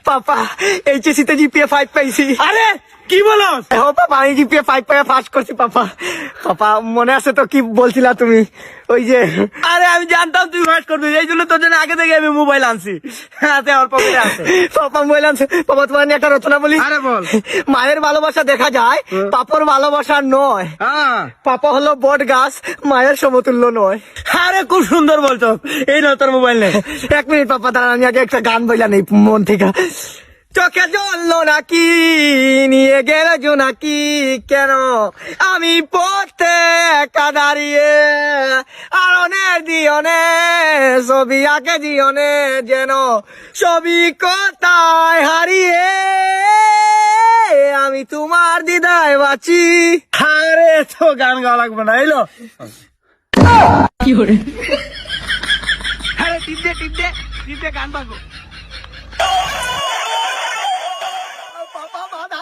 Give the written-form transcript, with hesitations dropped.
পাপা HSC তে GPA 5 পাইছি। আরে কি বলো? ও পাপা আমি জিপিএ 5 পেয়ে পাস করছি পাপা। পাপা মনে আছে তো কি বলছিলা তুমি ওই যে? আরে আমি জানতাম তুই ফার্স্ট করবি, এই জন্য তোর জন্য আগে থেকে আমি মোবাইল আনছি, হাতে আমার পকেটে আছে। পাপা মোবাইল আনছে। পাপা তোমার নিয়ে একটা রচনা বলি। আরে বল। মায়ের ভালোবাসা দেখা যায়, পাপর ভালোবাসা নয়। হ্যাঁ পাপা হলো বট গাছ, মায়ের সমতুল্য নয়। আরে খুব সুন্দর বলতো। এই না তোর মোবাইল নেই। 1 মিনিট পাপা দাঁড়ান, আমি আগে একটা গান বইলা নেই মন থেকে। চোখে জ্বললো নাকি নিয়ে গেল জোনাকি, কেন আমি পড়তে একা দাঁড়িয়ে, আরনের দিয়নে ছবি আঁকে দিয়নে, যেন ছবি কোথায় হারিয়ে আমি তোমার দিদায় বাঁচি। আরে তো গান গাওয়া লাগবে না, এলো। আরে টিপ দে গান বাগো। পাপা বাধা